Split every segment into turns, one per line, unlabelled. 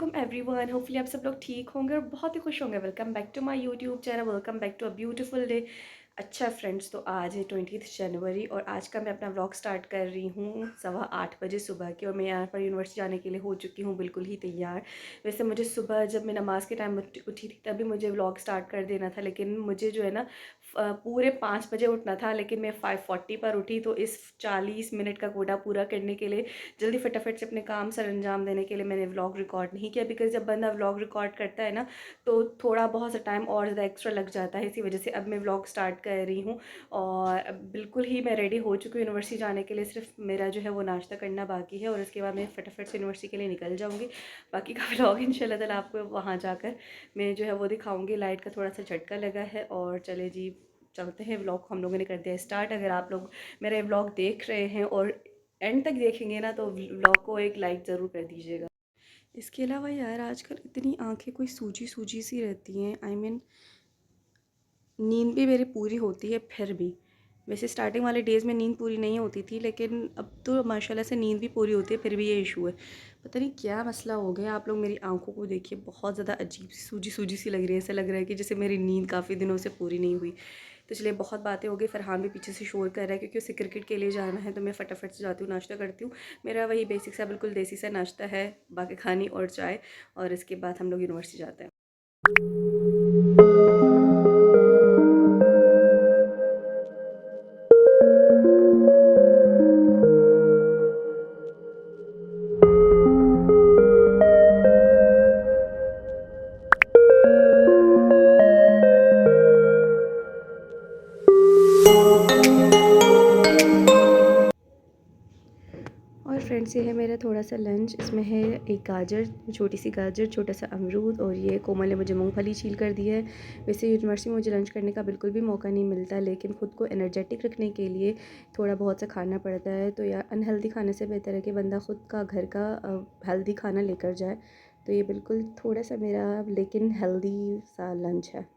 वालेकुम everyone. Hopefully आप सब लोग ठीक होंगे और बहुत ही खुश होंगे। Welcome back to my YouTube channel, welcome back to a beautiful day. अच्छा फ्रेंड्स, तो आज है 20 जनवरी और आज का मैं अपना व्लॉग स्टार्ट कर रही हूँ 8:15 सुबह की। और मैं यहाँ पर यूनिवर्सिटी जाने के लिए हो चुकी हूँ बिल्कुल ही तैयार। वैसे मुझे सुबह जब मैं नमाज़ के टाइम उठी थी तभी मुझे व्लॉग स्टार्ट कर देना था, लेकिन मुझे जो है ना पूरे 5 बजे उठना था, लेकिन मैं 5:40 पर उठी। तो इस 40 मिनट का कोटा पूरा करने के लिए, जल्दी फटाफट से अपने काम सर अंजाम देने के लिए मैंने व्लॉग रिकॉर्ड नहीं किया। बिकॉज़ जब बंदा व्लॉग रिकॉर्ड करता है ना तो थोड़ा बहुत सा टाइम और ज़्यादा एक्स्ट्रा लग जाता है। इसी वजह से अब मैं व्लॉग स्टार्ट कर रही हूँ और बिल्कुल ही मैं रेडी हो चुकी हूँ यूनिवर्सिटी जाने के लिए। सिर्फ मेरा जो है वो नाश्ता करना बाकी है और उसके बाद मैं फटाफट से यूनिवर्सिटी के लिए निकल जाऊँगी। बाकी का व्लॉग इंशाल्लाह ताला आपको वहाँ जाकर मैं जो है वो दिखाऊँगी। लाइट का थोड़ा सा झटका लगा है और चले जी चलते हैं। व्लॉग हम लोगों ने कर दिया स्टार्ट। अगर आप लोग मेरे व्लॉग देख रहे हैं और एंड तक देखेंगे ना तो व्लॉग को एक लाइक ज़रूर कर दीजिएगा। इसके अलावा यार आजकल इतनी आंखें कोई सूजी सूजी सी रहती हैं। आई मीन नींद भी मेरी पूरी होती है फिर भी। वैसे स्टार्टिंग वाले डेज़ में नींद पूरी नहीं होती थी, लेकिन अब तो माशाल्लाह से नींद भी पूरी होती है, फिर भी ये इशू है। पता नहीं क्या मसला हो गया। आप लोग मेरी आंखों को देखिए, बहुत ज़्यादा अजीब सी सूजी सूजी सी लग रही है। ऐसा लग रहा है कि जैसे मेरी नींद काफ़ी दिनों से पूरी नहीं हुई। तो चलिए, बहुत बातें हो गई। फरहान भी पीछे से शोर कर रहा है क्योंकि उसे क्रिकेट के लिए जाना है। तो मैं फटाफट से जाती हूँ, नाश्ता करती हूँ। मेरा वही बेसिक सा बिल्कुल देसी सा नाश्ता है, बाकी खानी और चाय, और इसके बाद हम लोग यूनिवर्सिटी जाते हैं। और फ्रेंड्स, ये है मेरा थोड़ा सा लंच। इसमें है एक गाजर, छोटी सी गाजर, छोटा सा अमरूद, और ये कोमल ने मुझे मूंगफली छील कर दी है। वैसे यूनिवर्सिटी में मुझे लंच करने का बिल्कुल भी मौका नहीं मिलता, लेकिन ख़ुद को एनर्जेटिक रखने के लिए थोड़ा बहुत सा खाना पड़ता है। तो यार अनहेल्दी खाने से बेहतर है कि बंदा ख़ुद का घर का हेल्दी खाना लेकर जाए। तो ये बिल्कुल थोड़ा सा मेरा लेकिन हेल्दी सा लंच है।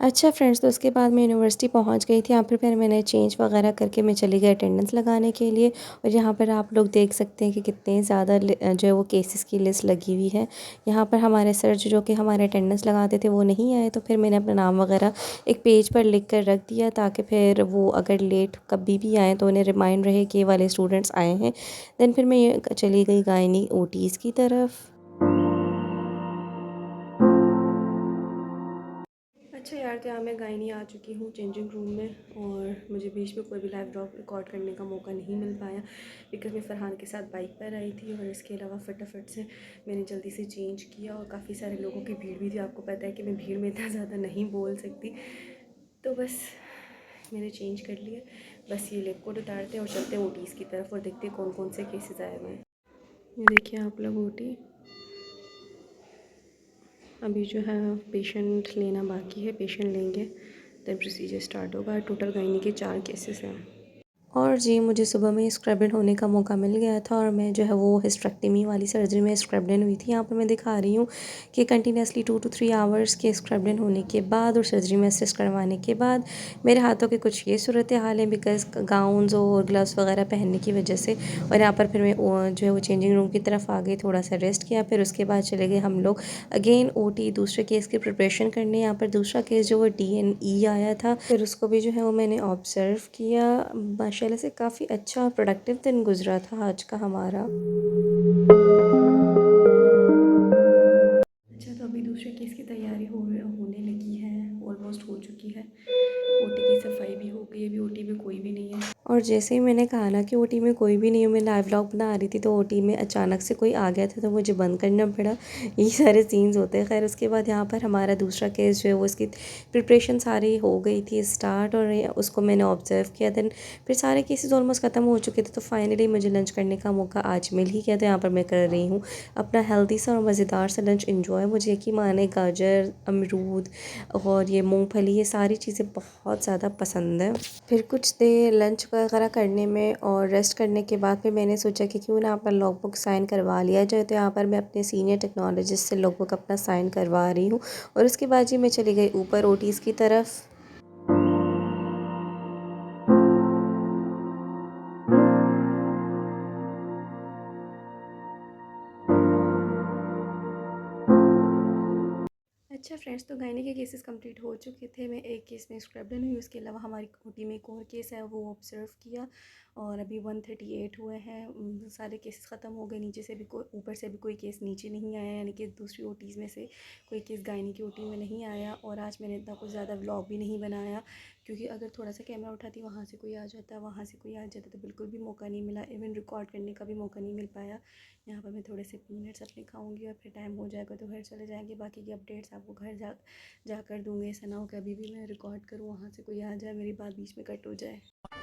अच्छा फ्रेंड्स, तो उसके बाद मैं यूनिवर्सिटी पहुंच गई थी। यहाँ पर फिर मैंने चेंज वगैरह करके मैं चली गई अटेंडेंस लगाने के लिए। और यहाँ पर आप लोग देख सकते हैं कि कितने ज़्यादा जो है वो केसेस की लिस्ट लगी हुई है। यहाँ पर हमारे सर जो कि हमारे अटेंडेंस लगाते थे वो नहीं आए, तो फिर मैंने अपना नाम वगैरह एक पेज पर लिख कर रख दिया, ताकि फिर वो अगर लेट कभी भी आएँ तो उन्हें रिमाइंड रहे कि ये वाले स्टूडेंट्स आए हैं। देन फिर मैं चली गई गायनी ओटीज़ की तरफ। अच्छा यार, तो यहाँ मैं गायनी आ चुकी हूँ चेंजिंग रूम में, और मुझे बीच में कोई भी लाइव व्लॉग रिकॉर्ड करने का मौका नहीं मिल पाया बिकॉज मैं फ़रहान के साथ बाइक पर आई थी। और इसके अलावा फटाफट से मैंने जल्दी से चेंज किया, और काफ़ी सारे लोगों की भीड़ भी थी। आपको पता है कि मैं भीड़ में इतना ज़्यादा नहीं बोल सकती, तो बस मैंने चेंज कर लिया। बस ये लेग कोट उतारते हैं और चलते हैं ओटीज़ की तरफ और देखते हैं कौन कौन से केसेस आए हुए हैं। ये देखिए आप लोग, ओटी अभी जो है पेशेंट लेना बाकी है। पेशेंट लेंगे तब प्रोसीजर स्टार्ट होगा। टोटल गायनी के 4 केसेस हैं। और जी, मुझे सुबह में स्क्रब्ड इन होने का मौका मिल गया था, और मैं जो है वो हिस्टेरेक्टमी वाली सर्जरी में स्क्रब्ड इन हुई थी। यहाँ पर मैं दिखा रही हूँ कि कंटिन्यूसली 2 to 3 आवर्स के स्क्रब्ड इन होने के बाद और सर्जरी में असिस्ट करवाने के बाद मेरे हाथों की कुछ ये सूरत हाल है, बिकॉज गाउन्स और ग्लव्स वगैरह पहनने की वजह से। और यहाँ पर फिर मैं जो है वो चेंजिंग रूम की तरफ आ गई, थोड़ा सा रेस्ट किया। फिर उसके बाद चले गए हम लोग अगेन ओटी दूसरे केस की प्रिपरेशन करने। यहाँ पर दूसरा केस जो वो DNE आया था, फिर उसको भी जो है वो मैंने ऑब्ज़र्व किया। माशाल्लाह से काफ़ी अच्छा और प्रोडक्टिव दिन गुजरा था आज का हमारा। अच्छा, तो अभी दूसरे केस की तैयारी होने लगी है, ऑलमोस्ट हो चुकी है। ओटी की सफाई भी हो गई, अभी ओटी में कोई भी नहीं है। और जैसे ही मैंने कहा ना कि ओटी में कोई भी नहीं है, मैं लाइव व्लॉग बना रही थी तो ओटी में अचानक से कोई आ गया था, तो मुझे बंद करना पड़ा। यही सारे सीन्स होते हैं। खैर, उसके बाद यहाँ पर हमारा दूसरा केस जो है वो इसकी प्रिपरेशन सारी हो गई थी स्टार्ट, और उसको मैंने ऑब्जर्व किया। देन फिर सारे केसेस ऑलमोस्ट ख़त्म हो चुके थे, तो फाइनली मुझे लंच करने का मौका आज मिल ही गया। तो यहाँ पर मैं कर रही हूँ अपना हेल्दी सा और मज़ेदार सा लंच इंजॉय। मुझे यकीन माने, गाजर, अमरूद और ये मूंगफली, ये सारी चीज़ें बहुत ज़्यादा पसंद है। फिर कुछ देर लंच वगैरह करने में और रेस्ट करने के बाद फिर मैंने सोचा कि क्यों ना अपना लॉग बुक साइन करवा लिया जाए। तो यहाँ पर मैं अपने सीनियर टेक्नोलॉजिस्ट से लॉग बुक अपना साइन करवा रही हूँ, और उसके बाद जी मैं चली गई ऊपर ओटीज़ की तरफ। अच्छा फ्रेंड्स, तो गायने के केसेस कंप्लीट हो चुके थे। मैं एक केस में स्क्रब डन हुई, उसके अलावा हमारी ओटी में एक और केस है वो ऑब्ज़र्व किया और अभी 138 हुए हैं। सारे केसेस ख़त्म हो गए। नीचे से भी कोई, ऊपर से भी कोई केस नीचे नहीं आया, यानी कि दूसरी ओटीज़ में से कोई केस गायने की ओटी में नहीं आया। और आज मैंने इतना कुछ ज़्यादा व्लॉग भी नहीं बनाया, क्योंकि अगर थोड़ा सा कैमरा उठाती वहाँ से कोई आ जाता, वहाँ से कोई आ जाता, तो बिल्कुल भी मौका नहीं मिला। इवन रिकॉर्ड करने का भी मौका नहीं मिल पाया। यहाँ पर मैं थोड़े से पीनट्स अपने खाऊंगी और फिर टाइम हो जाएगा तो घर चले जाएंगे। बाकी की अपडेट्स आपको घर जाकर दूंगी। ऐसा ना हो कि अभी भी मैं रिकॉर्ड करूँ, वहाँ से कोई आ जाए, मेरी बात बीच में कट हो जाए।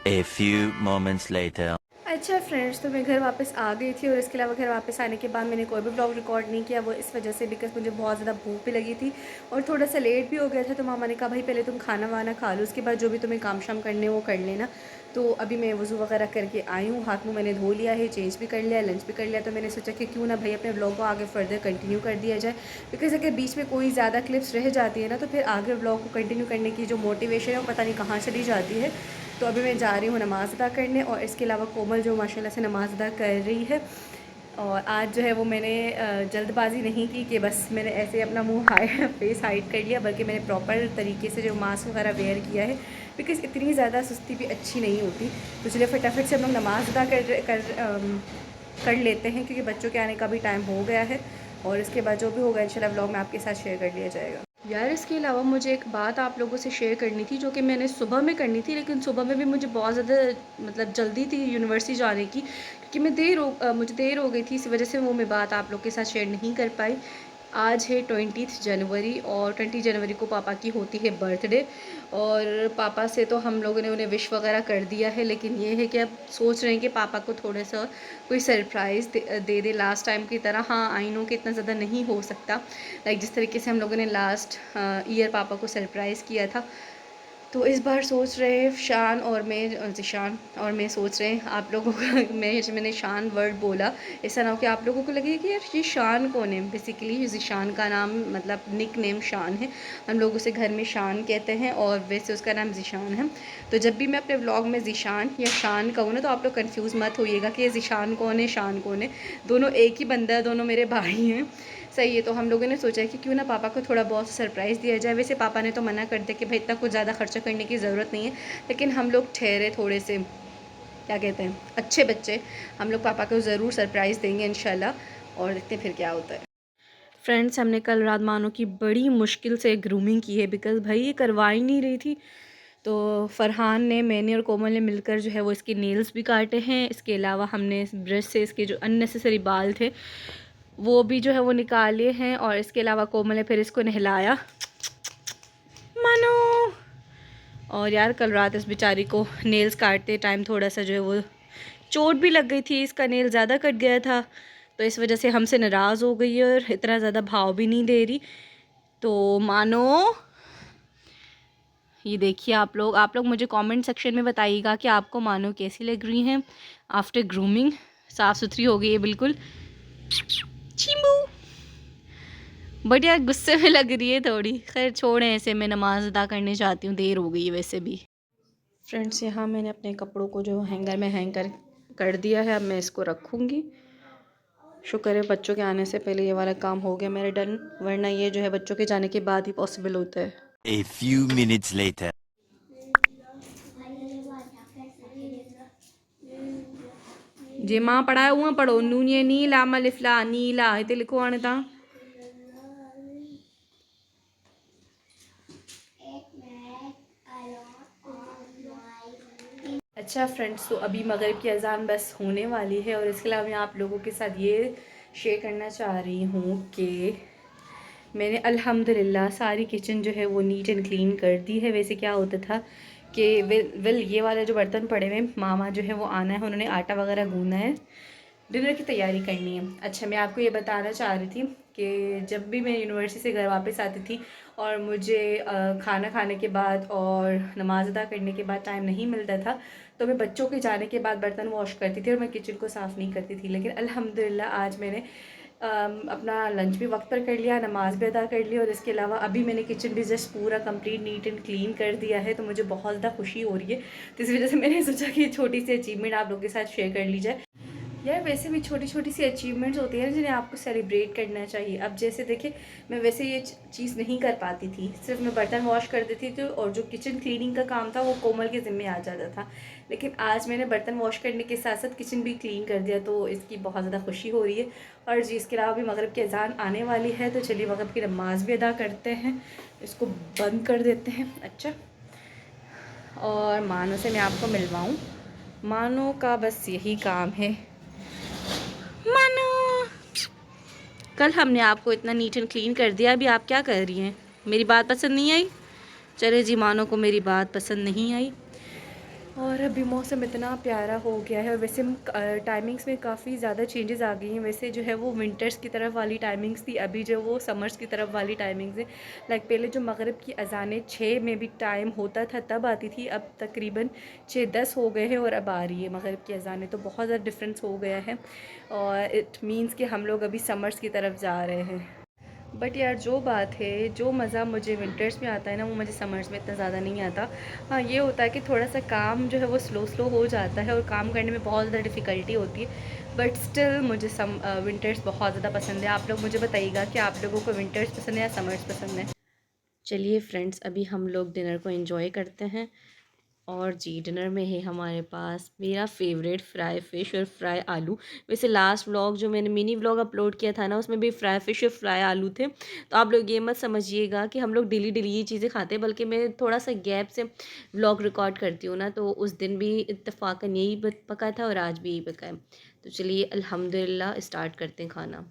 A few moments later.
अच्छा फ्रेंड्स, तो मैं घर वापस आ गई थी और इसके अलावा घर वापस आने के बाद मैंने कोई भी ब्लॉग रिकॉर्ड नहीं किया। वो इस वजह से बिकॉज मुझे बहुत ज़्यादा भूख भी लगी थी और थोड़ा सा लेट भी हो गया था। तो मामा ने कहा भाई पहले तुम खाना वाना खा लो, उसके बाद जो भी तुम्हें काम शाम करने वो कर लेना। तो अभी मैं वज़ू वगैरह करके आई हूँ, हाथ मुँह मैंने धो लिया है, चेंज भी कर लिया, लंच भी कर लिया। तो मैंने सोचा कि क्यों ना भाई अपने ब्लॉग को आगे फर्दर कंटिन्यू कर दिया जाए, बिकॉज़ अगर बीच में कोई ज़्यादा क्लिप्स रह जाती है ना तो फिर आगे ब्लॉग को कंटिन्यू करने की जो मोटिवेशन है वो पता नहीं कहाँ चली जाती है। तो अभी मैं जा रही हूँ नमाज़ अदा करने और इसके अलावा कोमल जो माशाल्लाह से नमाज़ अदा कर रही है। और आज जो है वो मैंने जल्दबाजी नहीं की कि बस मैंने ऐसे अपना मुंह फेस हाइड कर लिया, बल्कि मैंने प्रॉपर तरीके से जो मास्क वगैरह वेयर किया है, बिकॉज़ इतनी ज़्यादा सुस्ती भी अच्छी नहीं होती। तो चलिए फटाफट से हम लोग नमाज़ अदा कर लेते हैं, क्योंकि बच्चों के आने का भी टाइम हो गया है। और इसके बाद जो भी होगा इंशाल्लाह व्लॉग में आपके साथ शेयर कर लिया जाएगा। यार इसके अलावा मुझे एक बात आप लोगों से शेयर करनी थी, जो कि मैंने सुबह में करनी थी, लेकिन सुबह में भी मुझे बहुत ज़्यादा मतलब जल्दी थी यूनिवर्सिटी जाने की, क्योंकि मुझे देर हो गई थी। इस वजह से वो मैं बात आप लोग के साथ शेयर नहीं कर पाई। आज है 20 जनवरी और 20 जनवरी को पापा की होती है बर्थडे। और पापा से तो हम लोगों ने उन्हें विश वगैरह कर दिया है, लेकिन ये है कि अब सोच रहे हैं कि पापा को थोड़ा सा कोई सरप्राइज़ दे दे लास्ट टाइम की तरह। हाँ आई नो कि इतना ज़्यादा नहीं हो सकता, लाइक जिस तरीके से हम लोगों ने लास्ट ईयर पापा को सरप्राइज़ किया था। तो इस बार सोच रहे हैं शान और मैं, ज़ीशान और मैं सोच रहे हैं आप लोगों को मैंने शान वर्ड बोला, ऐसा ना हो कि आप लोगों को लगे कि यार ये शान कौन है। बेसिकली ज़ीशान का नाम मतलब निक नेम शान है, हम लोग उसे घर में शान कहते हैं और वैसे उसका नाम ज़ीशान है। तो जब भी मैं अपने व्लॉग में ज़ीशान या शान कहूँ ना तो आप लोग कंफ्यूज मत होइएगा कि ये ज़ीशान कौन है शान कौन है, दोनों एक ही बंदा है, दोनों मेरे भाई हैं। सही है। तो हम लोगों ने सोचा कि क्यों ना पापा को थोड़ा बहुत सरप्राइज़ दिया जाए। वैसे पापा ने तो मना कर दिया कि भाई इतना कुछ ज़्यादा खर्चा करने की ज़रूरत नहीं है, लेकिन हम लोग ठहरे थोड़े से, क्या कहते हैं, अच्छे बच्चे। हम लोग पापा को ज़रूर सरप्राइज़ देंगे इंशाल्लाह और देखते हैं फिर क्या होता है। फ्रेंड्स, हमने कल रात मानो की बड़ी मुश्किल से ग्रूमिंग की है, बिकॉज़ भाई ये करवा ही नहीं रही थी। तो फ़रहान ने, मैंने और कोमल ने मिलकर जो है वो इसके नेल्स भी काटे हैं। इसके अलावा हमने इस ब्रश से इसके जो अननेसेसरी बाल थे वो भी जो है वो निकाले हैं। और इसके अलावा कोमल ने फिर इसको नहलाया, मानो। और यार कल रात इस बेचारी को नेल्स काटते टाइम थोड़ा सा जो है वो चोट भी लग गई थी, इसका नेल ज़्यादा कट गया था, तो इस वजह से हमसे नाराज़ हो गई और इतना ज़्यादा भाव भी नहीं दे रही। तो मानो, ये देखिए आप लोग मुझे कमेंट सेक्शन में बताइएगा कि आपको मानो कैसी लग रही हैं आफ्टर ग्रूमिंग। साफ़ सुथरी हो गई है बिल्कुल, चीमू। बट यार गुस्से में लग रही है थोड़ी। खैर छोड़ें, ऐसे मैं नमाज़ अदा करने जाती हूँ, देर हो गई है वैसे भी। फ्रेंड्स, यहाँ मैंने अपने कपड़ों को जो हैंगर में हैंग कर दिया है, अब मैं इसको रखूँगी। शुक्र है बच्चों के आने से पहले ये वाला काम हो गया मेरा डन, वरना ये जो है बच्चों के जाने के बाद ही पॉसिबल होता है।
A few minutes later.
जे माँ पढ़ाया हुआ पढ़ो, नूनिए नीला मलिफला नीला इतने लिखो आने ता। अच्छा फ्रेंड्स, तो अभी मगरिब की अज़ान बस होने वाली है और इसके अलावा मैं आप लोगों के साथ ये शेयर करना चाह रही हूँ कि मैंने अल्हम्दुलिल्लाह सारी किचन जो है वो नीट एंड क्लीन कर दी है। वैसे क्या होता था कि वेल ये वाले जो बर्तन पड़े हुए, मामा जो है वो आना है, उन्होंने आटा वगैरह गूंदा है, डिनर की तैयारी करनी है। अच्छा, मैं आपको ये बताना चाह रही थी कि जब भी मैं यूनिवर्सिटी से घर वापस आती थी और मुझे खाना खाने के बाद और नमाज़ अदा करने के बाद टाइम नहीं मिलता था, तो मैं बच्चों के जाने के बाद बर्तन वॉश करती थी और मैं किचन को साफ़ नहीं करती थी। लेकिन अल्हम्दुलिल्लाह आज मैंने अपना लंच भी वक्त पर कर लिया, नमाज़ भी अदा कर ली और इसके अलावा अभी मैंने किचन भी जस्ट पूरा कंप्लीट नीट एंड क्लीन कर दिया है। तो मुझे बहुत ज़्यादा खुशी हो रही है, तो इस वजह से मैंने सोचा कि छोटी सी अचीवमेंट आप लोगों के साथ शेयर कर ली जाए। यार वैसे भी छोटी छोटी सी अचीवमेंट्स होती हैं जिन्हें आपको सेलिब्रेट करना चाहिए। अब जैसे देखिए, मैं वैसे ये चीज़ नहीं कर पाती थी, सिर्फ मैं बर्तन वॉश कर देती थी और जो किचन क्लीनिंग का काम था वो कोमल के ज़िम्मे आ जाता था। लेकिन आज मैंने बर्तन वॉश करने के साथ साथ किचन भी क्लीन कर दिया, तो इसकी बहुत ज़्यादा खुशी हो रही है। और जी, इसके अलावा भी मगरिब की अजान आने वाली है, तो चलिए मगरिब की नमाज़ भी अदा करते हैं। इसको बंद कर देते हैं। अच्छा, और मानो से मैं आपको मिलवाऊँ। मानो का बस यही काम है। मानो, कल हमने आपको इतना नीट एंड क्लीन कर दिया, अभी आप क्या कर रही हैं? मेरी बात पसंद नहीं आई? चले जी, मानो को मेरी बात पसंद नहीं आई। और अभी मौसम इतना प्यारा हो गया है। और वैसे टाइमिंग्स में काफ़ी ज़्यादा चेंजेस आ गई हैं। वैसे जो है वो विंटर्स की तरफ वाली टाइमिंग्स थी, अभी जो वो समर्स की तरफ वाली टाइमिंग्स है। लाइक पहले जो मगरिब की अज़ानें 6 में भी टाइम होता था तब आती थी, अब तकरीबन 6:10 हो गए हैं और अब आ रही है मगरिब की अज़ानें। तो बहुत ज़्यादा डिफरेंस हो गया है और इट मीन्स कि हम लोग अभी समर्स की तरफ जा रहे हैं। बट यार जो बात है, जो मज़ा मुझे विंटर्स में आता है ना, वो मुझे समर्स में इतना ज़्यादा नहीं आता। हाँ, ये होता है कि थोड़ा सा काम जो है वो स्लो स्लो हो जाता है और काम करने में बहुत ज़्यादा डिफ़िकल्टी होती है। बट स्टिल मुझे विंटर्स बहुत ज़्यादा पसंद है। आप लोग मुझे बताइएगा कि आप लोगों को विंटर्स पसंद है या समर्स पसंद है। चलिए फ्रेंड्स, अभी हम लोग डिनर को एंजॉय करते हैं। और जी, डिनर में है हमारे पास मेरा फेवरेट फ्राई फ़िश और फ्राई आलू। वैसे लास्ट व्लॉग जो मैंने मिनी व्लॉग अपलोड किया था ना, उसमें भी फ्राई फ़िश और फ्राई आलू थे। तो आप लोग ये मत समझिएगा कि हम लोग डेली डेली ये चीज़ें खाते हैं, बल्कि मैं थोड़ा सा गैप से व्लॉग रिकॉर्ड करती हूँ ना, तो उस दिन भी इत्तेफाकन यही पका था और आज भी यही पका है। तो चलिए अल्हम्दुलिल्लाह स्टार्ट करते हैं खाना।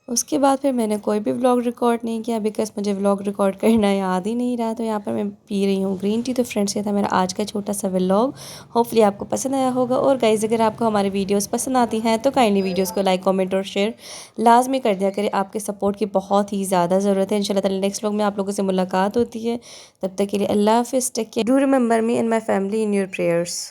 उसके बाद फिर मैंने कोई भी व्लॉग रिकॉर्ड नहीं किया, बिकॉज़ मुझे व्लॉग रिकॉर्ड करना याद ही नहीं रहा। तो यहाँ पर मैं पी रही हूँ ग्रीन टी। तो फ्रेंड्स, ये था मेरा आज का छोटा सा व्लॉग। होपफुली आपको पसंद आया होगा। और गाइज़, अगर आपको हमारी वीडियोस पसंद आती हैं तो काइंडली वीडियोस को लाइक, कमेंट और शेयर लाजमी कर दिया करें। आपके सपोर्ट की बहुत ही ज़्यादा ज़रूरत है। इंशाल्लाह ताला नेक्स्ट व्लॉग में आप लोगों से मुलाकात होती है। तब तक के लिए अल्लाह हाफ़िज़, take care, do remember me and my family in your prayers.